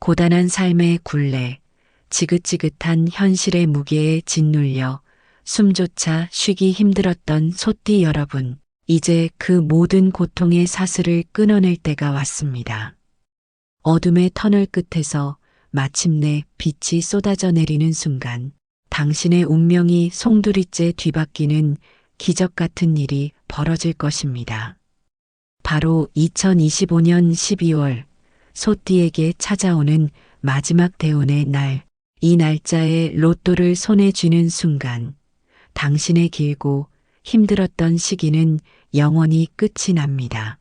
고단한 삶의 굴레, 지긋지긋한 현실의 무게에 짓눌려 숨조차 쉬기 힘들었던 소띠 여러분, 이제 그 모든 고통의 사슬을 끊어낼 때가 왔습니다. 어둠의 터널 끝에서 마침내 빛이 쏟아져 내리는 순간, 당신의 운명이 송두리째 뒤바뀌는 기적 같은 일이 벌어질 것입니다. 바로 2025년 12월, 소띠에게 찾아오는 마지막 대운의 날, 이 날짜에 로또를 손에 쥐는 순간, 당신의 길고 힘들었던 시기는 영원히 끝이 납니다.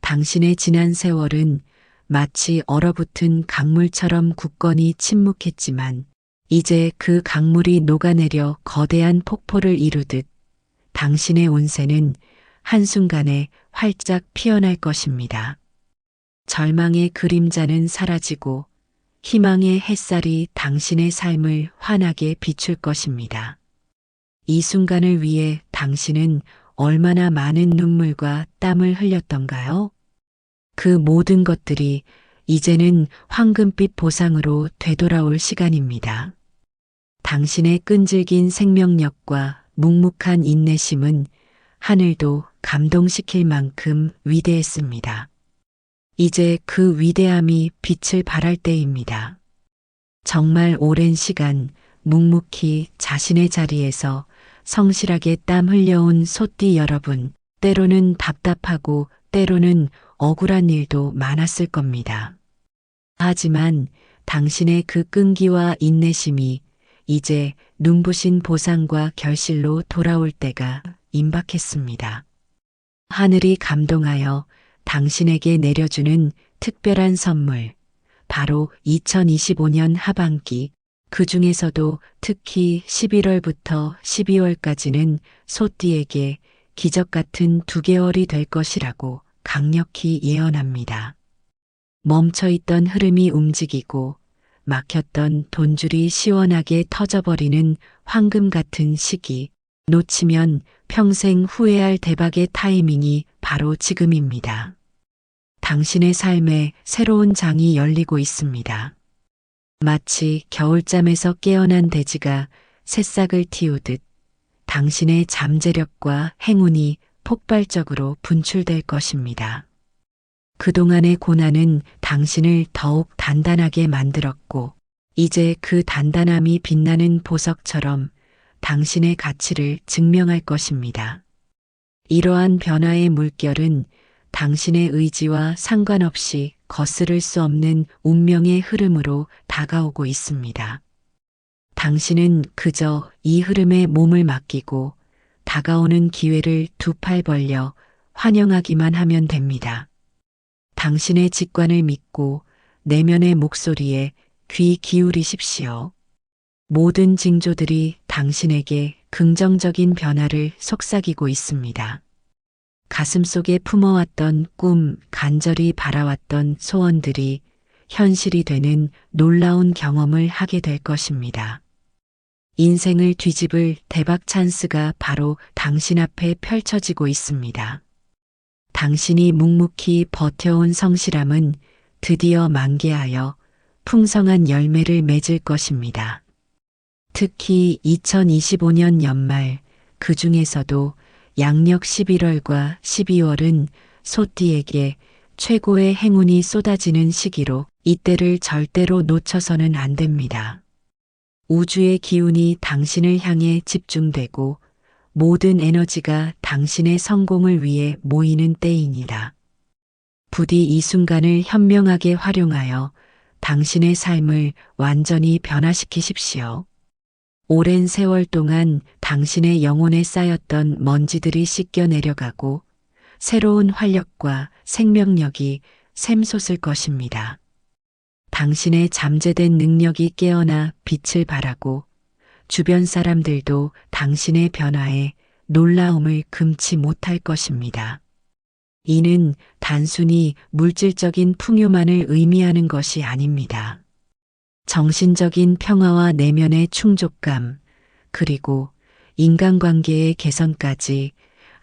당신의 지난 세월은 마치 얼어붙은 강물처럼 굳건히 침묵했지만, 이제 그 강물이 녹아내려 거대한 폭포를 이루듯 당신의 운세는 한순간에 활짝 피어날 것입니다. 절망의 그림자는 사라지고 희망의 햇살이 당신의 삶을 환하게 비출 것입니다. 이 순간을 위해 당신은 얼마나 많은 눈물과 땀을 흘렸던가요? 그 모든 것들이 이제는 황금빛 보상으로 되돌아올 시간입니다. 당신의 끈질긴 생명력과 묵묵한 인내심은 하늘도 감동시킬 만큼 위대했습니다. 이제 그 위대함이 빛을 발할 때입니다. 정말 오랜 시간 묵묵히 자신의 자리에서 성실하게 땀 흘려온 소띠 여러분, 때로는 답답하고 때로는 억울한 일도 많았을 겁니다. 하지만 당신의 그 끈기와 인내심이 이제 눈부신 보상과 결실로 돌아올 때가 임박했습니다. 하늘이 감동하여 당신에게 내려주는 특별한 선물, 바로 2025년 하반기, 그 중에서도 특히 11월부터 12월까지는 소띠에게 기적 같은 2개월이 될 것이라고 강력히 예언합니다. 멈춰있던 흐름이 움직이고 막혔던 돈줄이 시원하게 터져버리는 황금 같은 시기, 놓치면 평생 후회할 대박의 타이밍이 바로 지금입니다. 당신의 삶에 새로운 장이 열리고 있습니다. 마치 겨울잠에서 깨어난 돼지가 새싹을 틔우듯 당신의 잠재력과 행운이 폭발적으로 분출될 것입니다. 그동안의 고난은 당신을 더욱 단단하게 만들었고, 이제 그 단단함이 빛나는 보석처럼 당신의 가치를 증명할 것입니다. 이러한 변화의 물결은 당신의 의지와 상관없이 거스를 수 없는 운명의 흐름으로 다가오고 있습니다. 당신은 그저 이 흐름에 몸을 맡기고 다가오는 기회를 두 팔 벌려 환영하기만 하면 됩니다. 당신의 직관을 믿고 내면의 목소리에 귀 기울이십시오. 모든 징조들이 당신에게 긍정적인 변화를 속삭이고 있습니다. 가슴속에 품어왔던 꿈, 간절히 바라왔던 소원들이 현실이 되는 놀라운 경험을 하게 될 것입니다. 인생을 뒤집을 대박 찬스가 바로 당신 앞에 펼쳐지고 있습니다. 당신이 묵묵히 버텨온 성실함은 드디어 만개하여 풍성한 열매를 맺을 것입니다. 특히 2025년 연말, 그 중에서도 양력 11월과 12월은 소띠에게 최고의 행운이 쏟아지는 시기로 이때를 절대로 놓쳐서는 안 됩니다. 우주의 기운이 당신을 향해 집중되고 모든 에너지가 당신의 성공을 위해 모이는 때입니다. 부디 이 순간을 현명하게 활용하여 당신의 삶을 완전히 변화시키십시오. 오랜 세월 동안 당신의 영혼에 쌓였던 먼지들이 씻겨 내려가고 새로운 활력과 생명력이 샘솟을 것입니다. 당신의 잠재된 능력이 깨어나 빛을 발하고 주변 사람들도 당신의 변화에 놀라움을 금치 못할 것입니다. 이는 단순히 물질적인 풍요만을 의미하는 것이 아닙니다. 정신적인 평화와 내면의 충족감, 그리고 인간관계의 개선까지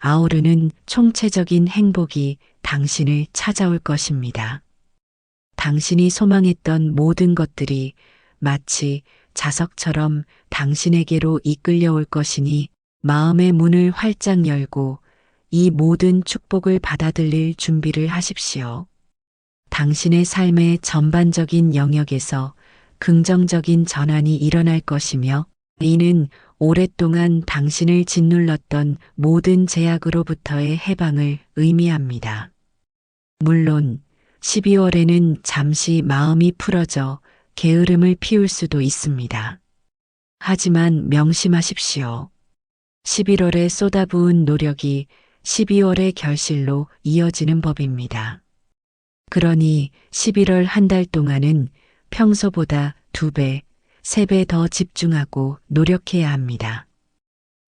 아우르는 총체적인 행복이 당신을 찾아올 것입니다. 당신이 소망했던 모든 것들이 마치 자석처럼 당신에게로 이끌려올 것이니 마음의 문을 활짝 열고 이 모든 축복을 받아들일 준비를 하십시오. 당신의 삶의 전반적인 영역에서 긍정적인 전환이 일어날 것이며 이는 오랫동안 당신을 짓눌렀던 모든 제약으로부터의 해방을 의미합니다. 물론 12월에는 잠시 마음이 풀어져 게으름을 피울 수도 있습니다. 하지만 명심하십시오. 11월에 쏟아부은 노력이 12월의 결실로 이어지는 법입니다. 그러니 11월 한 달 동안은 평소보다 2배, 3배 더 집중하고 노력해야 합니다.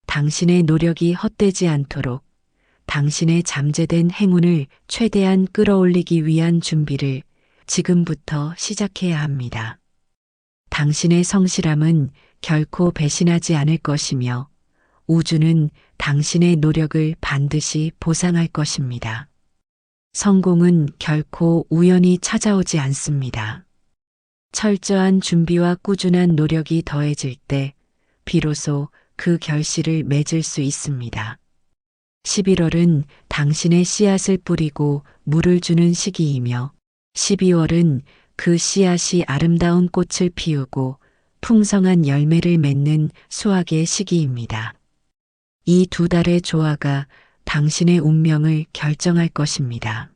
당신의 노력이 헛되지 않도록 당신의 잠재된 행운을 최대한 끌어올리기 위한 준비를 지금부터 시작해야 합니다. 당신의 성실함은 결코 배신하지 않을 것이며 우주는 당신의 노력을 반드시 보상할 것입니다. 성공은 결코 우연히 찾아오지 않습니다. 철저한 준비와 꾸준한 노력이 더해질 때 비로소 그 결실을 맺을 수 있습니다. 11월은 당신의 씨앗을 뿌리고 물을 주는 시기이며 12월은 그 씨앗이 아름다운 꽃을 피우고 풍성한 열매를 맺는 수확의 시기입니다. 이 2달의 조화가 당신의 운명을 결정할 것입니다.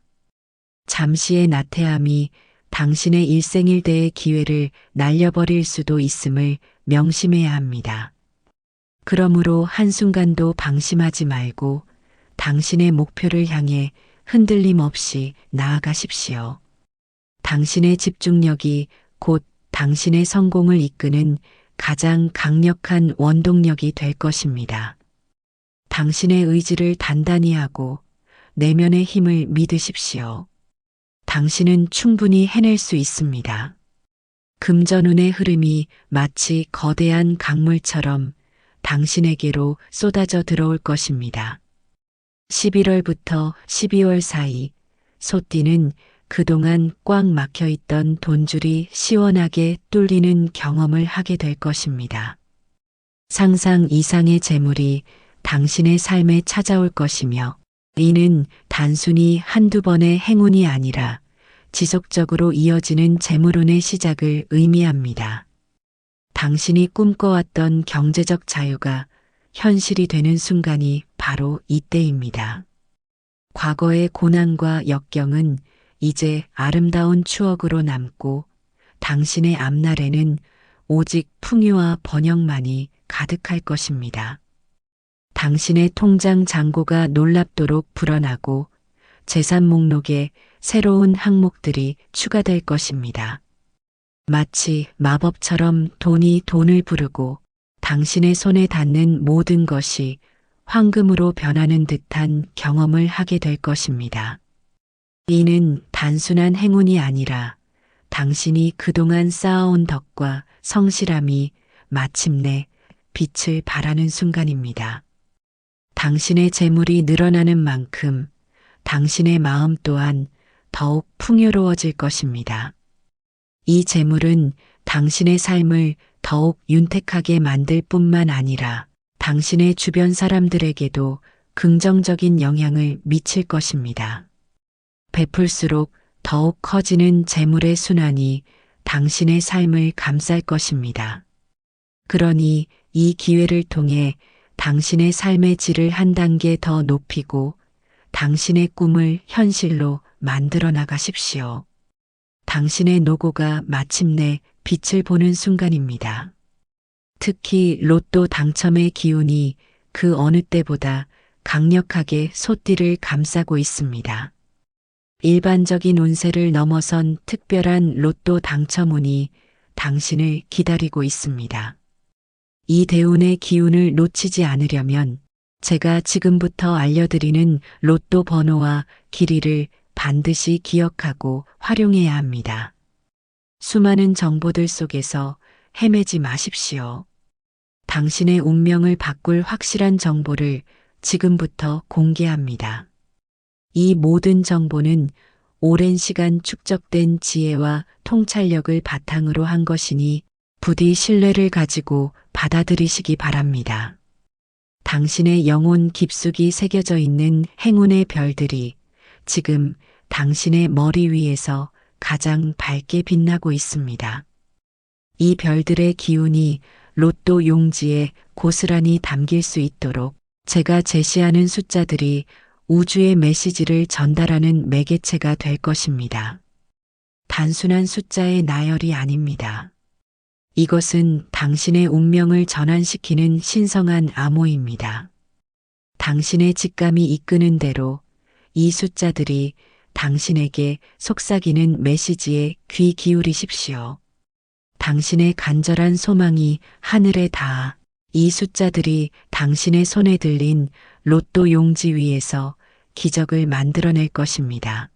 잠시의 나태함이 당신의 일생일대의 기회를 날려버릴 수도 있음을 명심해야 합니다. 그러므로 한순간도 방심하지 말고 당신의 목표를 향해 흔들림 없이 나아가십시오. 당신의 집중력이 곧 당신의 성공을 이끄는 가장 강력한 원동력이 될 것입니다. 당신의 의지를 단단히 하고 내면의 힘을 믿으십시오. 당신은 충분히 해낼 수 있습니다. 금전운의 흐름이 마치 거대한 강물처럼 당신에게로 쏟아져 들어올 것입니다. 11월부터 12월 사이 소띠는 그동안 꽉 막혀 있던 돈줄이 시원하게 뚫리는 경험을 하게 될 것입니다. 상상 이상의 재물이 당신의 삶에 찾아올 것이며 이는 단순히 한두 번의 행운이 아니라 지속적으로 이어지는 재물운의 시작을 의미합니다. 당신이 꿈꿔왔던 경제적 자유가 현실이 되는 순간이 바로 이때입니다. 과거의 고난과 역경은 이제 아름다운 추억으로 남고 당신의 앞날에는 오직 풍요와 번영만이 가득할 것입니다. 당신의 통장 잔고가 놀랍도록 불어나고 재산 목록에 새로운 항목들이 추가될 것입니다. 마치 마법처럼 돈이 돈을 부르고 당신의 손에 닿는 모든 것이 황금으로 변하는 듯한 경험을 하게 될 것입니다. 이는 단순한 행운이 아니라 당신이 그동안 쌓아온 덕과 성실함이 마침내 빛을 발하는 순간입니다. 당신의 재물이 늘어나는 만큼 당신의 마음 또한 더욱 풍요로워질 것입니다. 이 재물은 당신의 삶을 더욱 윤택하게 만들 뿐만 아니라 당신의 주변 사람들에게도 긍정적인 영향을 미칠 것입니다. 베풀수록 더욱 커지는 재물의 순환이 당신의 삶을 감쌀 것입니다. 그러니 이 기회를 통해 당신의 삶의 질을 한 단계 더 높이고 당신의 꿈을 현실로 만들어 나가십시오. 당신의 노고가 마침내 빛을 보는 순간입니다. 특히 로또 당첨의 기운이 그 어느 때보다 강력하게 소띠를 감싸고 있습니다. 일반적인 운세를 넘어선 특별한 로또 당첨운이 당신을 기다리고 있습니다. 이 대운의 기운을 놓치지 않으려면 제가 지금부터 알려드리는 로또 번호와 길이를 반드시 기억하고 활용해야 합니다. 수많은 정보들 속에서 헤매지 마십시오. 당신의 운명을 바꿀 확실한 정보를 지금부터 공개합니다. 이 모든 정보는 오랜 시간 축적된 지혜와 통찰력을 바탕으로 한 것이니 부디 신뢰를 가지고 받아들이시기 바랍니다. 당신의 영혼 깊숙이 새겨져 있는 행운의 별들이 지금 당신의 머리 위에서 가장 밝게 빛나고 있습니다. 이 별들의 기운이 로또 용지에 고스란히 담길 수 있도록 제가 제시하는 숫자들이 우주의 메시지를 전달하는 매개체가 될 것입니다. 단순한 숫자의 나열이 아닙니다. 이것은 당신의 운명을 전환시키는 신성한 암호입니다. 당신의 직감이 이끄는 대로 이 숫자들이 당신에게 속삭이는 메시지에 귀 기울이십시오. 당신의 간절한 소망이 하늘에 닿아 이 숫자들이 당신의 손에 들린 로또 용지 위에서 기적을 만들어낼 것입니다.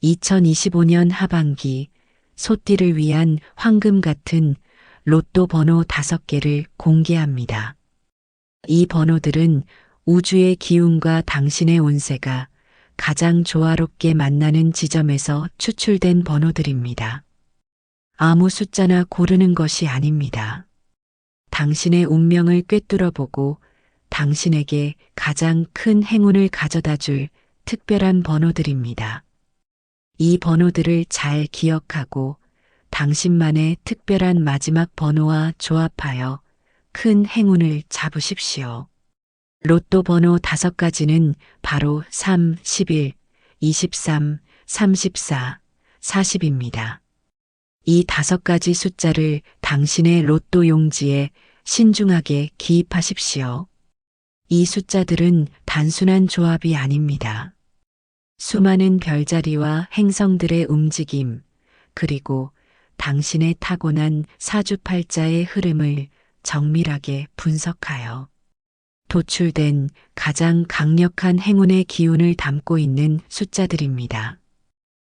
2025년 하반기 소띠를 위한 황금 같은 로또 번호 5개를 공개합니다. 이 번호들은 우주의 기운과 당신의 운세가 가장 조화롭게 만나는 지점에서 추출된 번호들입니다. 아무 숫자나 고르는 것이 아닙니다. 당신의 운명을 꿰뚫어보고 당신에게 가장 큰 행운을 가져다 줄 특별한 번호들입니다. 이 번호들을 잘 기억하고 당신만의 특별한 마지막 번호와 조합하여 큰 행운을 잡으십시오. 로또 번호 5가지는 바로 3, 11, 23, 34, 40입니다. 이 5가지 숫자를 당신의 로또 용지에 신중하게 기입하십시오. 이 숫자들은 단순한 조합이 아닙니다. 수많은 별자리와 행성들의 움직임, 그리고 당신의 타고난 사주팔자의 흐름을 정밀하게 분석하여 도출된 가장 강력한 행운의 기운을 담고 있는 숫자들입니다.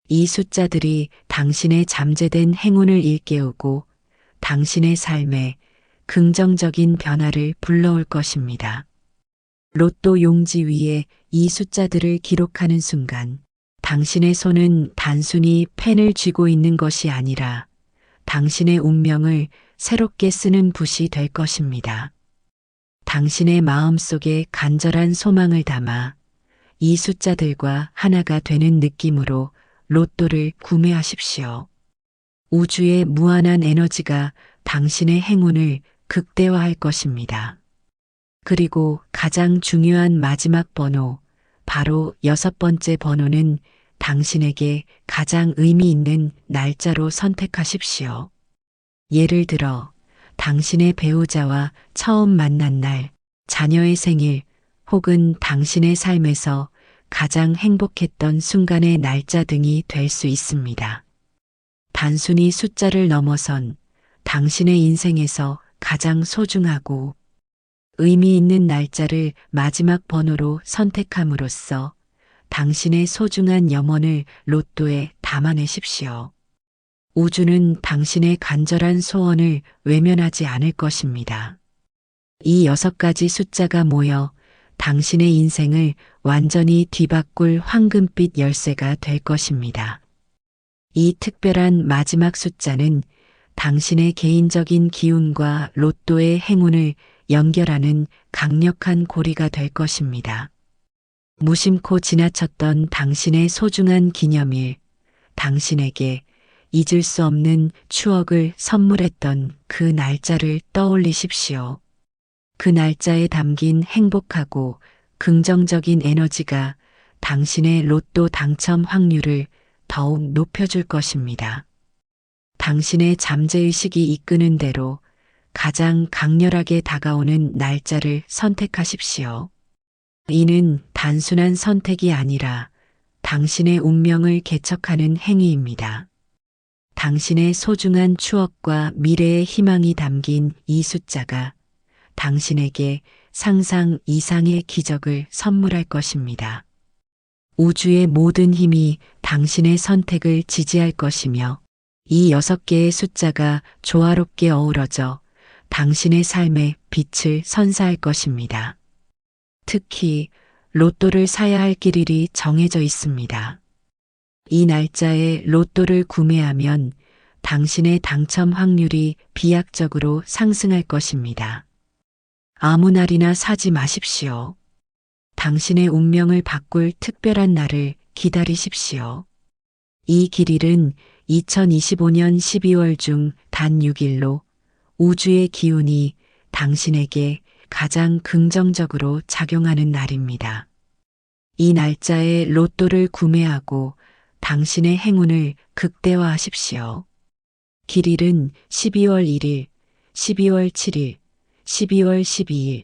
이 숫자들이 당신의 잠재된 행운을 일깨우고 당신의 삶에 긍정적인 변화를 불러올 것입니다. 로또 용지 위에 이 숫자들을 기록하는 순간 당신의 손은 단순히 펜을 쥐고 있는 것이 아니라 당신의 운명을 새롭게 쓰는 붓이 될 것입니다. 당신의 마음속에 간절한 소망을 담아 이 숫자들과 하나가 되는 느낌으로 로또를 구매하십시오. 우주의 무한한 에너지가 당신의 행운을 극대화할 것입니다. 그리고 가장 중요한 마지막 번호, 바로 6번째 번호는 당신에게 가장 의미 있는 날짜로 선택하십시오. 예를 들어 당신의 배우자와 처음 만난 날, 자녀의 생일, 혹은 당신의 삶에서 가장 행복했던 순간의 날짜 등이 될 수 있습니다. 단순히 숫자를 넘어선 당신의 인생에서 가장 소중하고 의미 있는 날짜를 마지막 번호로 선택함으로써 당신의 소중한 염원을 로또에 담아내십시오. 우주는 당신의 간절한 소원을 외면하지 않을 것입니다. 이 6가지 숫자가 모여 당신의 인생을 완전히 뒤바꿀 황금빛 열쇠가 될 것입니다. 이 특별한 마지막 숫자는 당신의 개인적인 기운과 로또의 행운을 연결하는 강력한 고리가 될 것입니다. 무심코 지나쳤던 당신의 소중한 기념일, 당신에게 잊을 수 없는 추억을 선물했던 그 날짜를 떠올리십시오. 그 날짜에 담긴 행복하고 긍정적인 에너지가 당신의 로또 당첨 확률을 더욱 높여줄 것입니다. 당신의 잠재의식이 이끄는 대로 가장 강렬하게 다가오는 날짜를 선택하십시오. 이는 단순한 선택이 아니라 당신의 운명을 개척하는 행위입니다. 당신의 소중한 추억과 미래의 희망이 담긴 이 숫자가 당신에게 상상 이상의 기적을 선물할 것입니다. 우주의 모든 힘이 당신의 선택을 지지할 것이며 이 6개의 숫자가 조화롭게 어우러져 당신의 삶에 빛을 선사할 것입니다. 특히 로또를 사야 할 길일이 정해져 있습니다. 이 날짜에 로또를 구매하면 당신의 당첨 확률이 비약적으로 상승할 것입니다. 아무 날이나 사지 마십시오. 당신의 운명을 바꿀 특별한 날을 기다리십시오. 이 길일은 2025년 12월 중 단 6일로 우주의 기운이 당신에게 가장 긍정적으로 작용하는 날입니다. 이 날짜에 로또를 구매하고 당신의 행운을 극대화하십시오. 길일은 12월 1일, 12월 7일, 12월 12일,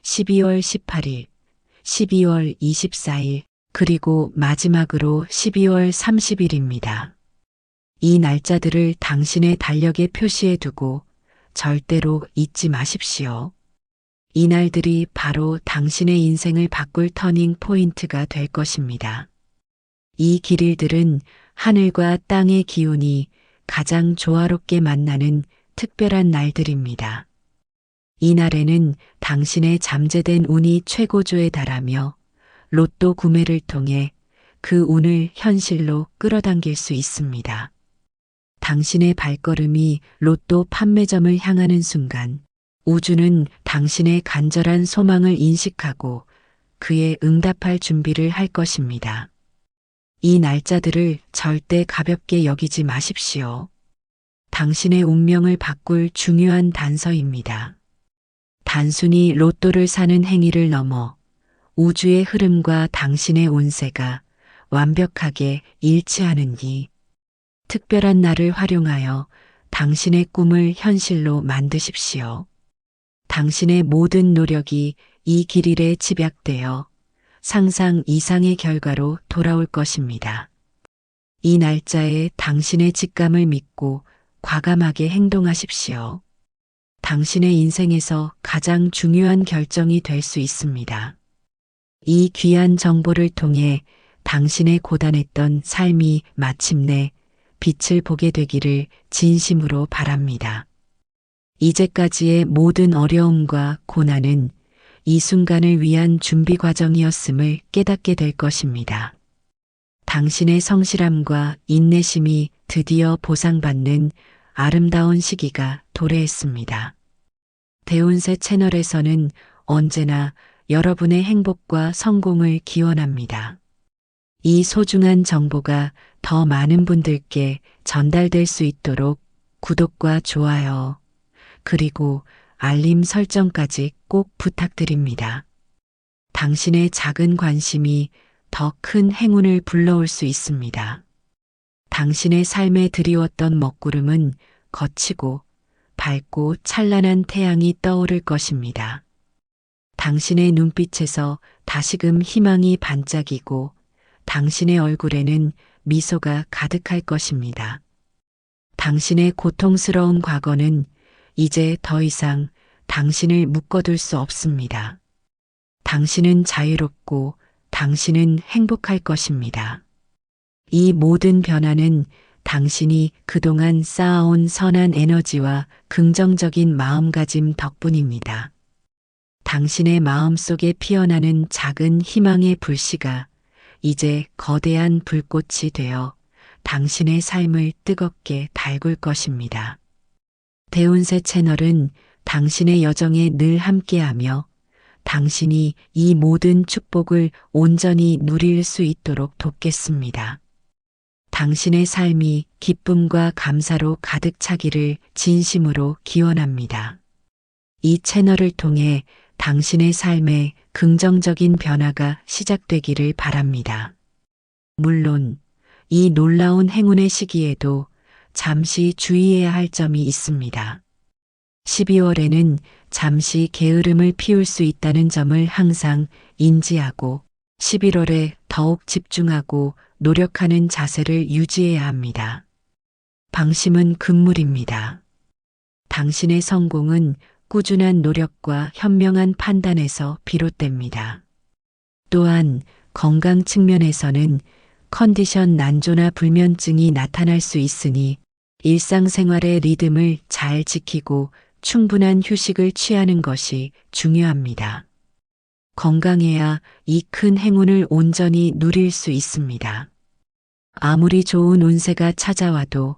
12월 18일, 12월 24일, 그리고 마지막으로 12월 30일입니다. 이 날짜들을 당신의 달력에 표시해 두고 절대로 잊지 마십시오. 이 날들이 바로 당신의 인생을 바꿀 터닝 포인트가 될 것입니다. 이 길일들은 하늘과 땅의 기운이 가장 조화롭게 만나는 특별한 날들입니다. 이 날에는 당신의 잠재된 운이 최고조에 달하며 로또 구매를 통해 그 운을 현실로 끌어당길 수 있습니다. 당신의 발걸음이 로또 판매점을 향하는 순간 우주는 당신의 간절한 소망을 인식하고 그에 응답할 준비를 할 것입니다. 이 날짜들을 절대 가볍게 여기지 마십시오. 당신의 운명을 바꿀 중요한 단서입니다. 단순히 로또를 사는 행위를 넘어 우주의 흐름과 당신의 운세가 완벽하게 일치하는 이 특별한 날을 활용하여 당신의 꿈을 현실로 만드십시오. 당신의 모든 노력이 이 길일에 집약되어 상상 이상의 결과로 돌아올 것입니다. 이 날짜에 당신의 직감을 믿고 과감하게 행동하십시오. 당신의 인생에서 가장 중요한 결정이 될 수 있습니다. 이 귀한 정보를 통해 당신의 고단했던 삶이 마침내 빛을 보게 되기를 진심으로 바랍니다. 이제까지의 모든 어려움과 고난은 이 순간을 위한 준비 과정이었음을 깨닫게 될 것입니다. 당신의 성실함과 인내심이 드디어 보상받는 아름다운 시기가 도래했습니다. 대운세 채널에서는 언제나 여러분의 행복과 성공을 기원합니다. 이 소중한 정보가 더 많은 분들께 전달될 수 있도록 구독과 좋아요, 그리고 알림 설정까지 꼭 부탁드립니다. 당신의 작은 관심이 더 큰 행운을 불러올 수 있습니다. 당신의 삶에 드리웠던 먹구름은 거치고 밝고 찬란한 태양이 떠오를 것입니다. 당신의 눈빛에서 다시금 희망이 반짝이고 당신의 얼굴에는 미소가 가득할 것입니다. 당신의 고통스러운 과거는 이제 더 이상 당신을 묶어둘 수 없습니다. 당신은 자유롭고 당신은 행복할 것입니다. 이 모든 변화는 당신이 그동안 쌓아온 선한 에너지와 긍정적인 마음가짐 덕분입니다. 당신의 마음속에 피어나는 작은 희망의 불씨가 이제 거대한 불꽃이 되어 당신의 삶을 뜨겁게 달굴 것입니다. 대운세 채널은 당신의 여정에 늘 함께하며 당신이 이 모든 축복을 온전히 누릴 수 있도록 돕겠습니다. 당신의 삶이 기쁨과 감사로 가득 차기를 진심으로 기원합니다. 이 채널을 통해 당신의 삶에 긍정적인 변화가 시작되기를 바랍니다. 물론 이 놀라운 행운의 시기에도 잠시 주의해야 할 점이 있습니다. 12월에는 잠시 게으름을 피울 수 있다는 점을 항상 인지하고 11월에 더욱 집중하고 노력하는 자세를 유지해야 합니다. 방심은 금물입니다. 당신의 성공은 꾸준한 노력과 현명한 판단에서 비롯됩니다. 또한 건강 측면에서는 컨디션 난조나 불면증이 나타날 수 있으니 일상생활의 리듬을 잘 지키고 충분한 휴식을 취하는 것이 중요합니다. 건강해야 이 큰 행운을 온전히 누릴 수 있습니다. 아무리 좋은 운세가 찾아와도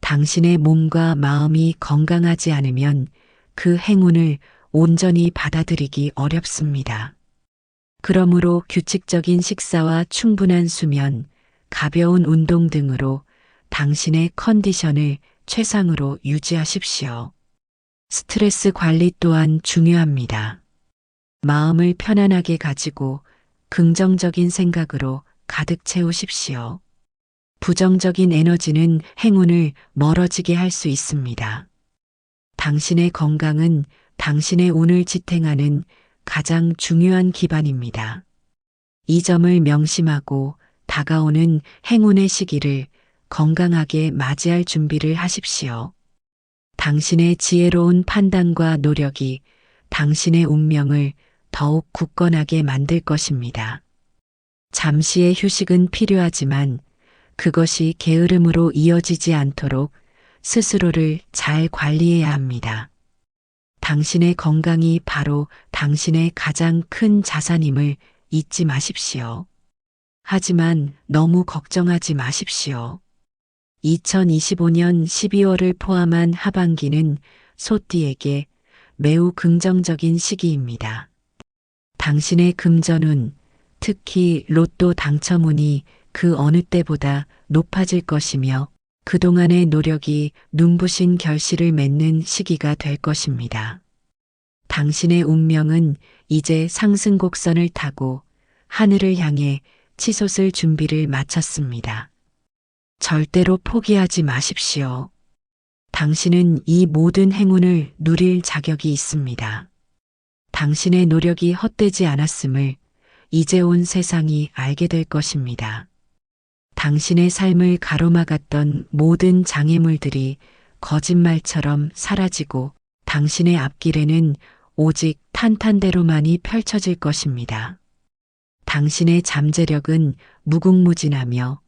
당신의 몸과 마음이 건강하지 않으면 그 행운을 온전히 받아들이기 어렵습니다. 그러므로 규칙적인 식사와 충분한 수면, 가벼운 운동 등으로 당신의 컨디션을 최상으로 유지하십시오. 스트레스 관리 또한 중요합니다. 마음을 편안하게 가지고 긍정적인 생각으로 가득 채우십시오. 부정적인 에너지는 행운을 멀어지게 할 수 있습니다. 당신의 건강은 당신의 운을 지탱하는 가장 중요한 기반입니다. 이 점을 명심하고 다가오는 행운의 시기를 건강하게 맞이할 준비를 하십시오. 당신의 지혜로운 판단과 노력이 당신의 운명을 더욱 굳건하게 만들 것입니다. 잠시의 휴식은 필요하지만 그것이 게으름으로 이어지지 않도록 스스로를 잘 관리해야 합니다. 당신의 건강이 바로 당신의 가장 큰 자산임을 잊지 마십시오. 하지만 너무 걱정하지 마십시오. 2025년 12월을 포함한 하반기는 소띠에게 매우 긍정적인 시기입니다. 당신의 금전운, 특히 로또 당첨운이 그 어느 때보다 높아질 것이며 그동안의 노력이 눈부신 결실을 맺는 시기가 될 것입니다. 당신의 운명은 이제 상승 곡선을 타고 하늘을 향해 치솟을 준비를 마쳤습니다. 절대로 포기하지 마십시오. 당신은 이 모든 행운을 누릴 자격이 있습니다. 당신의 노력이 헛되지 않았음을 이제 온 세상이 알게 될 것입니다. 당신의 삶을 가로막았던 모든 장애물들이 거짓말처럼 사라지고 당신의 앞길에는 오직 탄탄대로만이 펼쳐질 것입니다. 당신의 잠재력은 무궁무진하며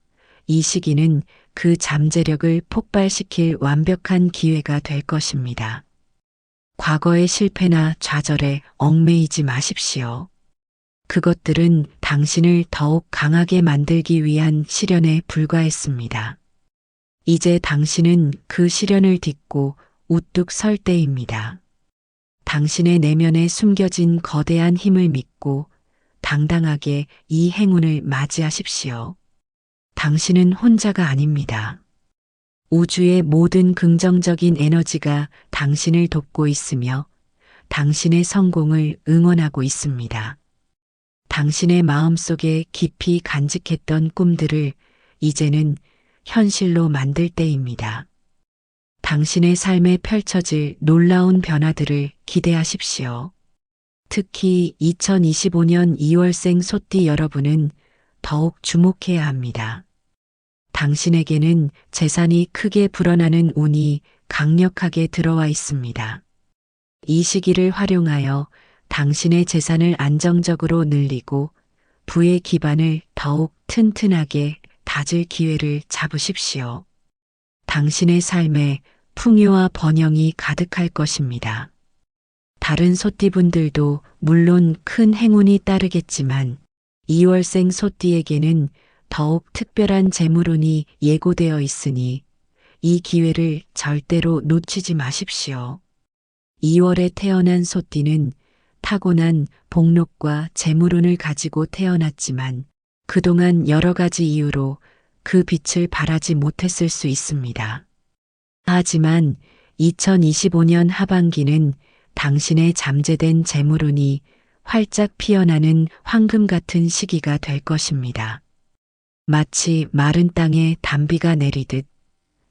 이 시기는 그 잠재력을 폭발시킬 완벽한 기회가 될 것입니다. 과거의 실패나 좌절에 얽매이지 마십시오. 그것들은 당신을 더욱 강하게 만들기 위한 시련에 불과했습니다. 이제 당신은 그 시련을 딛고 우뚝 설 때입니다. 당신의 내면에 숨겨진 거대한 힘을 믿고 당당하게 이 행운을 맞이하십시오. 당신은 혼자가 아닙니다. 우주의 모든 긍정적인 에너지가 당신을 돕고 있으며 당신의 성공을 응원하고 있습니다. 당신의 마음속에 깊이 간직했던 꿈들을 이제는 현실로 만들 때입니다. 당신의 삶에 펼쳐질 놀라운 변화들을 기대하십시오. 특히 2025년 2월생 소띠 여러분은 더욱 주목해야 합니다. 당신에게는 재산이 크게 불어나는 운이 강력하게 들어와 있습니다. 이 시기를 활용하여 당신의 재산을 안정적으로 늘리고 부의 기반을 더욱 튼튼하게 다질 기회를 잡으십시오. 당신의 삶에 풍요와 번영이 가득할 것입니다. 다른 소띠분들도 물론 큰 행운이 따르겠지만 2월생 소띠에게는 더욱 특별한 재물운이 예고되어 있으니 이 기회를 절대로 놓치지 마십시오. 2월에 태어난 소띠는 타고난 복록과 재물운을 가지고 태어났지만 그동안 여러 가지 이유로 그 빛을 발하지 못했을 수 있습니다. 하지만 2025년 하반기는 당신의 잠재된 재물운이 활짝 피어나는 황금 같은 시기가 될 것입니다. 마치 마른 땅에 단비가 내리듯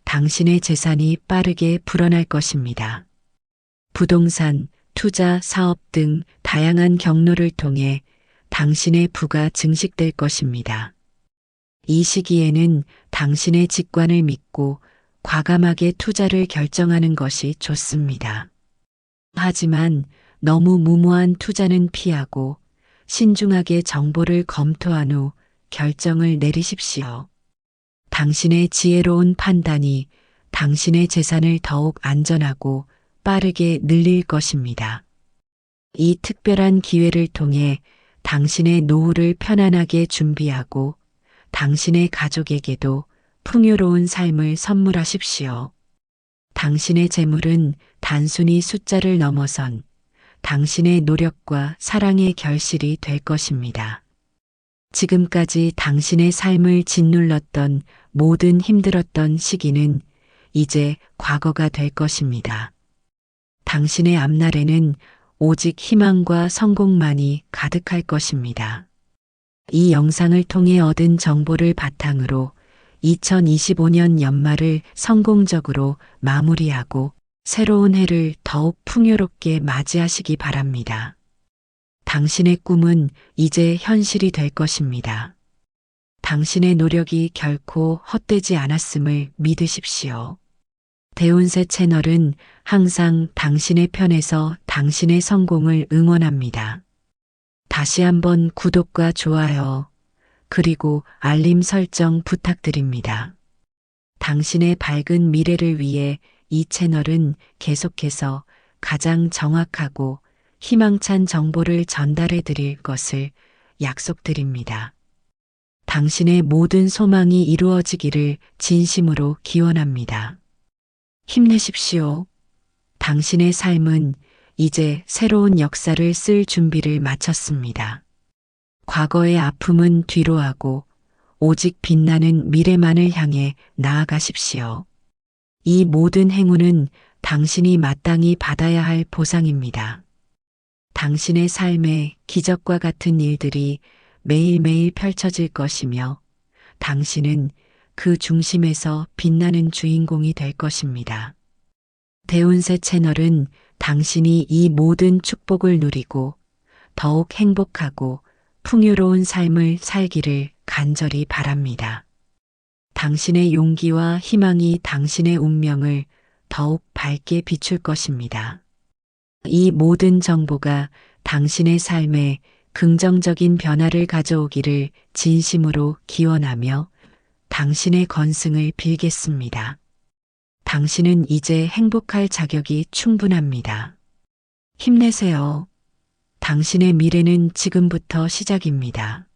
당신의 재산이 빠르게 불어날 것입니다. 부동산, 투자, 사업 등 다양한 경로를 통해 당신의 부가 증식될 것입니다. 이 시기에는 당신의 직관을 믿고 과감하게 투자를 결정하는 것이 좋습니다. 하지만 너무 무모한 투자는 피하고 신중하게 정보를 검토한 후 결정을 내리십시오. 당신의 지혜로운 판단이 당신의 재산을 더욱 안전하고 빠르게 늘릴 것입니다. 이 특별한 기회를 통해 당신의 노후를 편안하게 준비하고 당신의 가족에게도 풍요로운 삶을 선물하십시오. 당신의 재물은 단순히 숫자를 넘어선 당신의 노력과 사랑의 결실이 될 것입니다. 지금까지 당신의 삶을 짓눌렀던 모든 힘들었던 시기는 이제 과거가 될 것입니다. 당신의 앞날에는 오직 희망과 성공만이 가득할 것입니다. 이 영상을 통해 얻은 정보를 바탕으로 2025년 연말을 성공적으로 마무리하고 새로운 해를 더욱 풍요롭게 맞이하시기 바랍니다. 당신의 꿈은 이제 현실이 될 것입니다. 당신의 노력이 결코 헛되지 않았음을 믿으십시오. 대운세 채널은 항상 당신의 편에서 당신의 성공을 응원합니다. 다시 한번 구독과 좋아요, 그리고 알림 설정 부탁드립니다. 당신의 밝은 미래를 위해 이 채널은 계속해서 가장 정확하고 희망찬 정보를 전달해 드릴 것을 약속드립니다. 당신의 모든 소망이 이루어지기를 진심으로 기원합니다. 힘내십시오. 당신의 삶은 이제 새로운 역사를 쓸 준비를 마쳤습니다. 과거의 아픔은 뒤로 하고 오직 빛나는 미래만을 향해 나아가십시오. 이 모든 행운은 당신이 마땅히 받아야 할 보상입니다. 당신의 삶에 기적과 같은 일들이 매일매일 펼쳐질 것이며 당신은 그 중심에서 빛나는 주인공이 될 것입니다. 대운세 채널은 당신이 이 모든 축복을 누리고 더욱 행복하고 풍요로운 삶을 살기를 간절히 바랍니다. 당신의 용기와 희망이 당신의 운명을 더욱 밝게 비출 것입니다. 이 모든 정보가 당신의 삶에 긍정적인 변화를 가져오기를 진심으로 기원하며 당신의 건승을 빌겠습니다. 당신은 이제 행복할 자격이 충분합니다. 힘내세요. 당신의 미래는 지금부터 시작입니다.